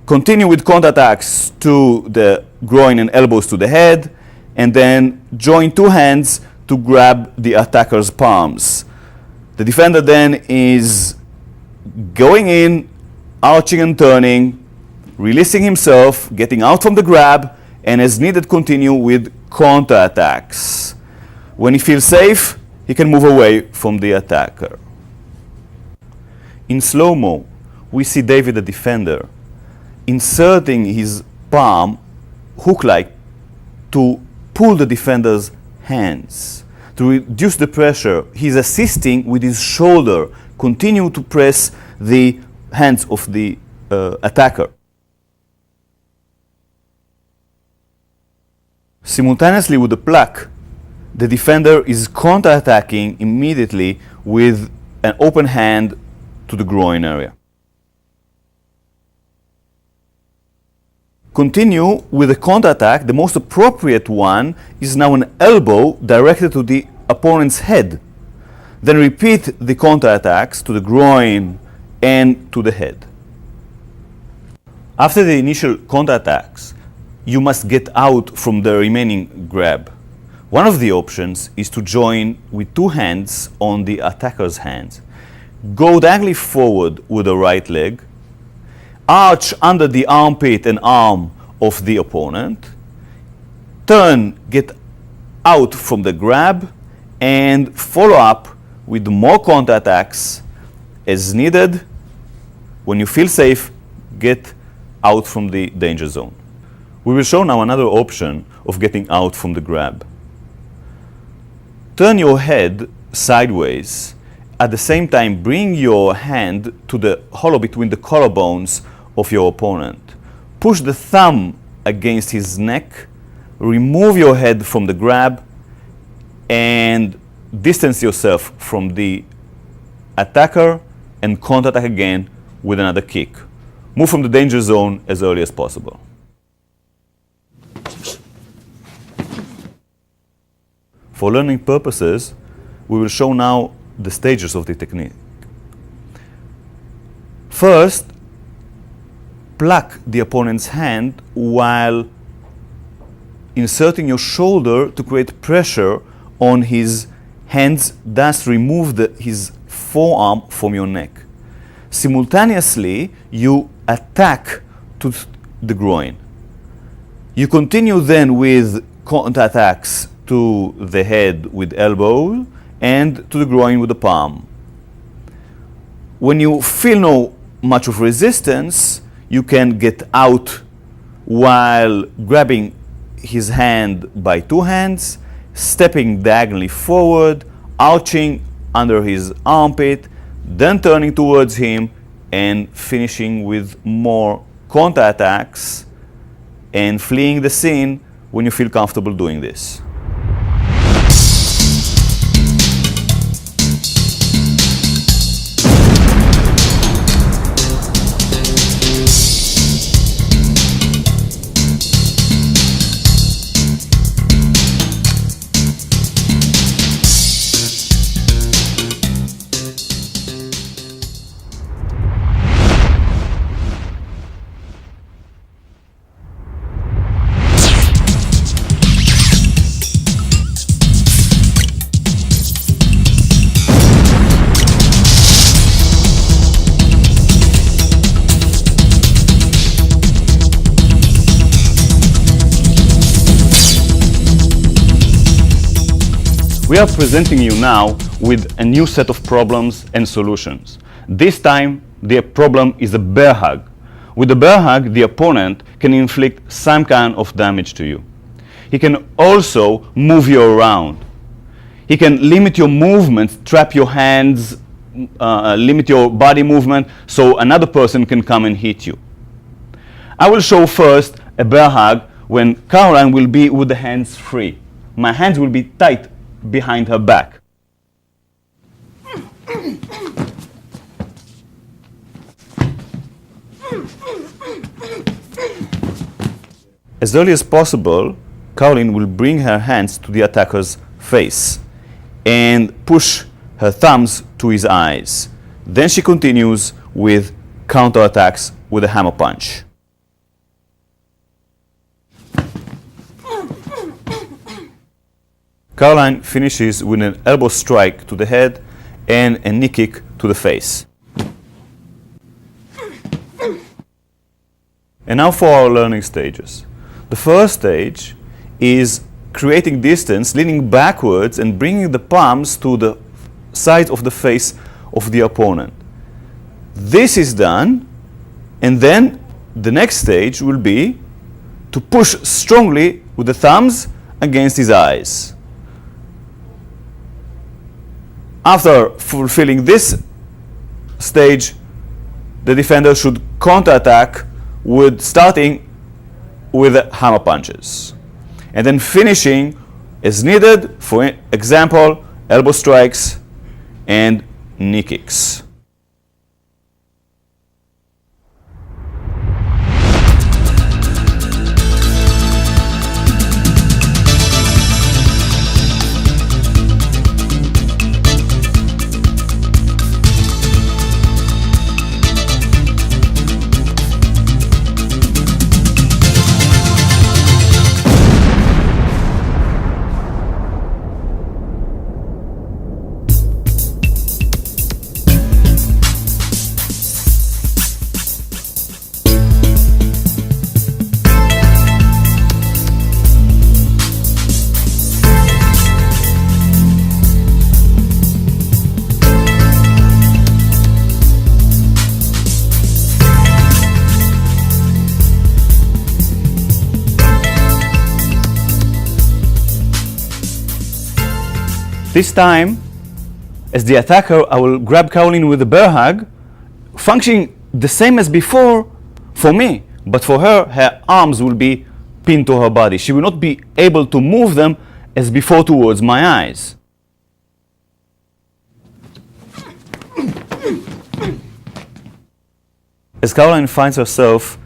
Continue with counterattacks to the groin and elbows to the head, and then join two hands to grab the attacker's palms. The defender then is going in, arching and turning, releasing himself, getting out from the grab, and as needed continue with counterattacks. When he feels safe, he can move away from the attacker. In slow-mo, we see David, the defender, inserting his palm, hook-like, to pull the defender's hands. To reduce the pressure, he's assisting with his shoulder, continue to press the hands of the attacker. Simultaneously with the pluck, the defender is counterattacking immediately with an open hand to the groin area. Continue with the counterattack. The most appropriate one is now an elbow directed to the opponent's head. Then repeat the counterattacks to the groin and to the head. After the initial counterattacks, you must get out from the remaining grab. One of the options is to join with two hands on the attacker's hands. Go diagonally forward with the right leg, arch under the armpit and arm of the opponent, turn, get out from the grab, and follow up with more counterattacks as needed. When you feel safe, get out from the danger zone. We will show now another option of getting out from the grab. Turn your head sideways. At the same time, bring your hand to the hollow between the collarbones of your opponent. Push the thumb against his neck, remove your head from the grab, and distance yourself from the attacker and counterattack again with another kick. Move from the danger zone as early as possible. For learning purposes, we will show now the stages of the technique. First, pluck the opponent's hand while inserting your shoulder to create pressure on his hands, thus remove his forearm from your neck. Simultaneously, you attack to the groin. You continue then with counterattacks to the head with elbow and to the groin with the palm. When you feel no much of resistance, you can get out while grabbing his hand by two hands, stepping diagonally forward, arching under his armpit, then turning towards him and finishing with more counterattacks and fleeing the scene when you feel comfortable doing this. We are presenting you now with a new set of problems and solutions. This time, the problem is a bear hug. With the bear hug, the opponent can inflict some kind of damage to you. he can also move you around. He can limit your movements, trap your hands, limit your body movement, so another person can come and hit you. I will show first a bear hug when Caroline will be with the hands free. My hands will be tight behind her back. As early as possible, Caroline will bring her hands to the attacker's face and push her thumbs to his eyes. Then she continues with counterattacks with a hammer punch. Caroline finishes with an elbow strike to the head and a knee kick to the face. And now for our learning stages. The first stage is creating distance, leaning backwards and bringing the palms to the sides of the face of the opponent. This is done, and then the next stage will be to push strongly with the thumbs against his eyes. After fulfilling this stage, the defender should counterattack starting with hammer punches, and then finishing as needed, for example, elbow strikes and knee kicks. This time, as the attacker, I will grab Caroline with a bear hug, functioning the same as before for me, but for her, her arms will be pinned to her body. She will not be able to move them as before towards my eyes. As Caroline finds herself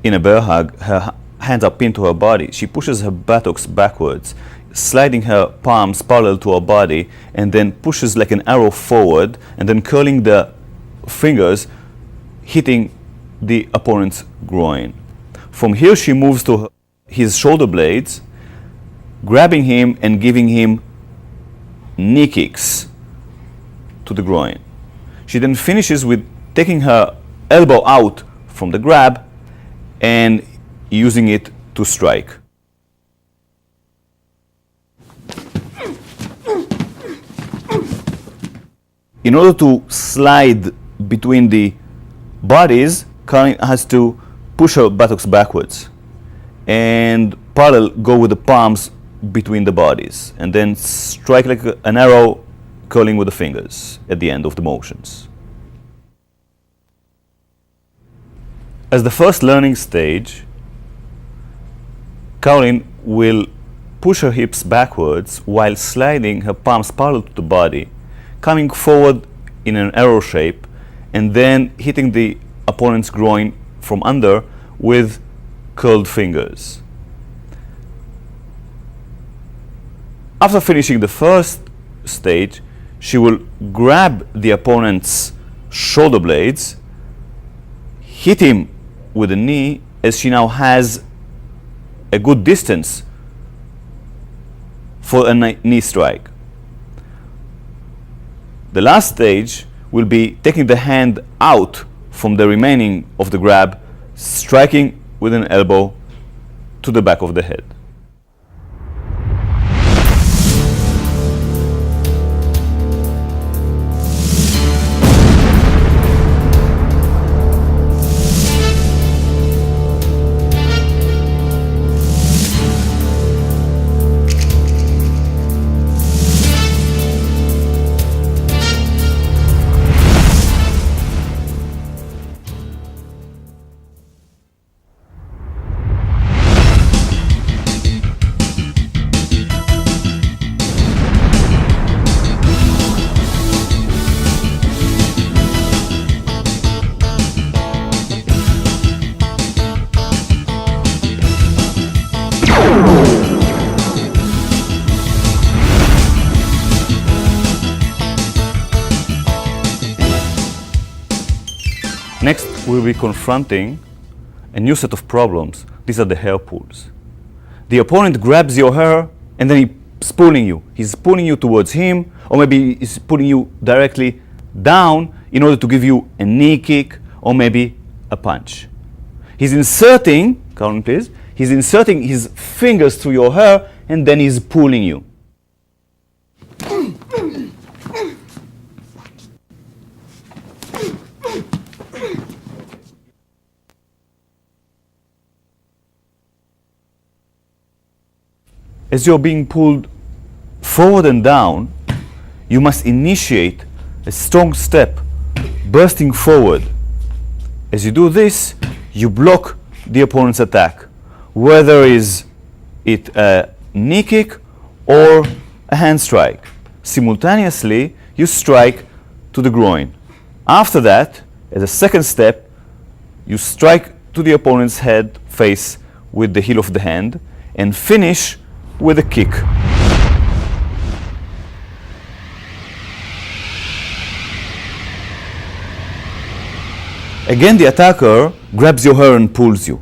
in a bear hug, her hands are pinned to her body. She pushes her buttocks backwards, sliding her palms parallel to her body, and then pushes like an arrow forward, and then curling the fingers, hitting the opponent's groin. From here, she moves to his shoulder blades, grabbing him and giving him knee kicks to the groin. She then finishes with taking her elbow out from the grab and using it to strike. In order to slide between the bodies, Caroline has to push her buttocks backwards and parallel go with the palms between the bodies, and then strike like an arrow, curling with the fingers at the end of the motions. As the first learning stage, Caroline will push her hips backwards while sliding her palms parallel to the body, coming forward in an arrow shape, and then hitting the opponent's groin from under with curled fingers. After finishing the first stage, she will grab the opponent's shoulder blades, hit him with a knee, as she now has a good distance for a knee strike. The last stage will be taking the hand out from the remaining of the grab, striking with an elbow to the back of the head. Next, we'll be confronting a new set of problems. These are the hair pulls. The opponent grabs your hair and then he's pulling you. He's pulling you towards him, or maybe he's pulling you directly down in order to give you a knee kick or maybe a punch. He's inserting, count please, he's inserting his fingers through your hair and then he's pulling you. As you're being pulled forward and down, you must initiate a strong step, bursting forward. As you do this, you block the opponent's attack, whether is it a knee kick or a hand strike. Simultaneously, you strike to the groin. After that, as a second step, you strike to the opponent's head, face with the heel of the hand, and finish with a kick. Again, the attacker grabs your hair and pulls you.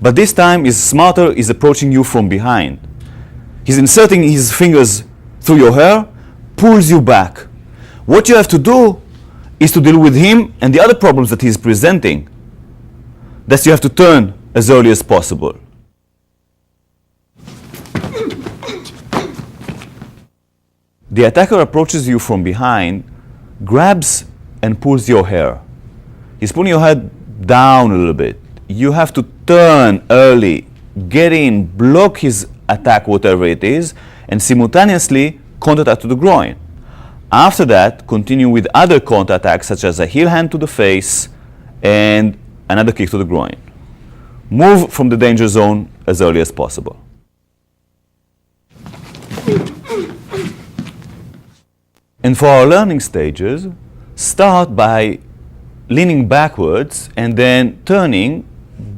But this time, he's smarter, he's approaching you from behind. He's inserting his fingers through your hair, pulls you back. What you have to do is to deal with him and the other problems that he's presenting. Thus, you have to turn as early as possible. The attacker approaches you from behind, grabs and pulls your hair. He's pulling your head down a little bit. You have to turn early, get in, block his attack, whatever it is, and simultaneously counterattack to the groin. After that, continue with other counterattacks such as a heel hand to the face and another kick to the groin. Move from the danger zone as early as possible. And for our learning stages, start by leaning backwards and then turning,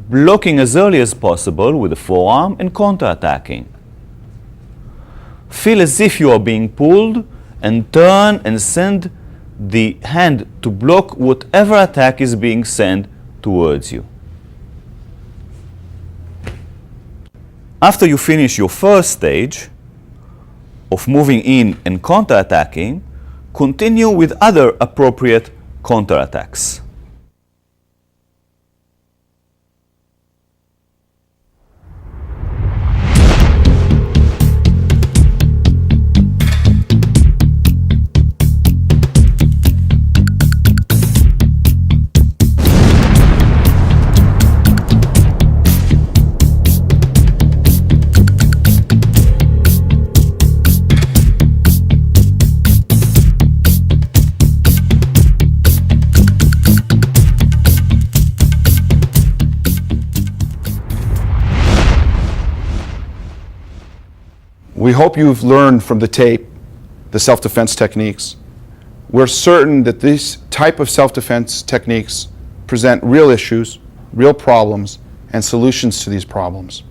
blocking as early as possible with the forearm and counter-attacking. Feel as if you are being pulled and turn and send the hand to block whatever attack is being sent towards you. After you finish your first stage of moving in and counter-attacking, continue with other appropriate counterattacks.
We hope you've learned from the tape the self-defense techniques. We're certain that these type of self-defense techniques present real issues, real problems, and solutions to these problems.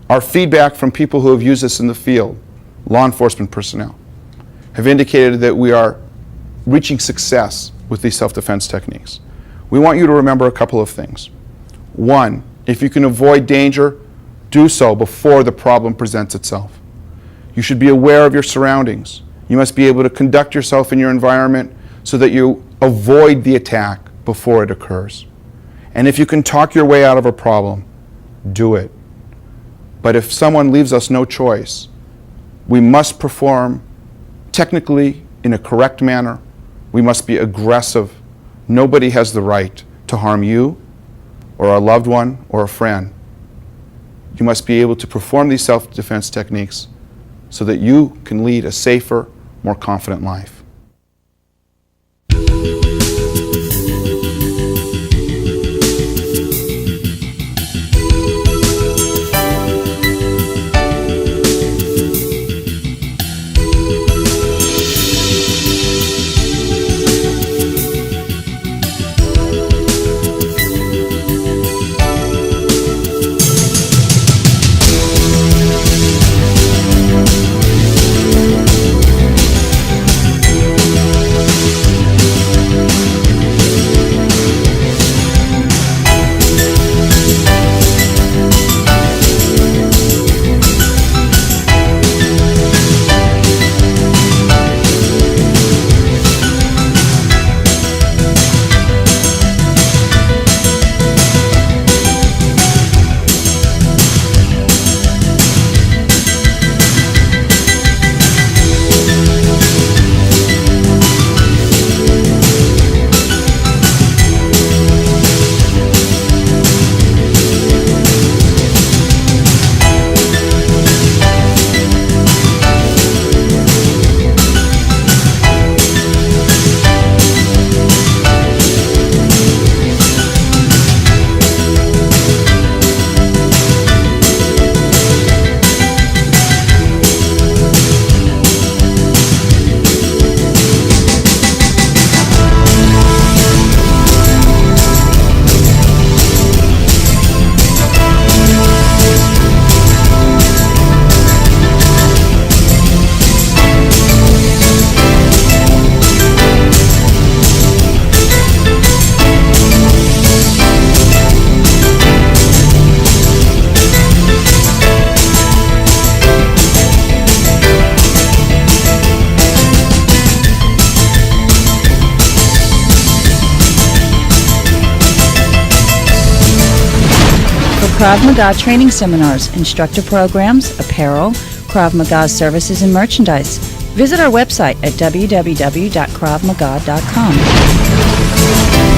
Our feedback from people who have used this in the field, law enforcement personnel, have indicated that we are reaching success with these self-defense techniques. We want you to remember a couple of things. One, if you can avoid danger, do so before the problem presents itself. You should be aware of your surroundings. You must be able to conduct yourself in your environment so that you avoid the attack before it occurs. And if you can talk your way out of a problem, do it. But if someone leaves us no choice, we must perform technically in a correct manner. We must be aggressive. Nobody has the right to harm you or a loved one or a friend. You must be able to perform these self-defense techniques so that you can lead a safer, more confident life.
Krav Maga training seminars, instructor programs, apparel, Krav Maga services and merchandise. Visit our website at www.kravmaga.com.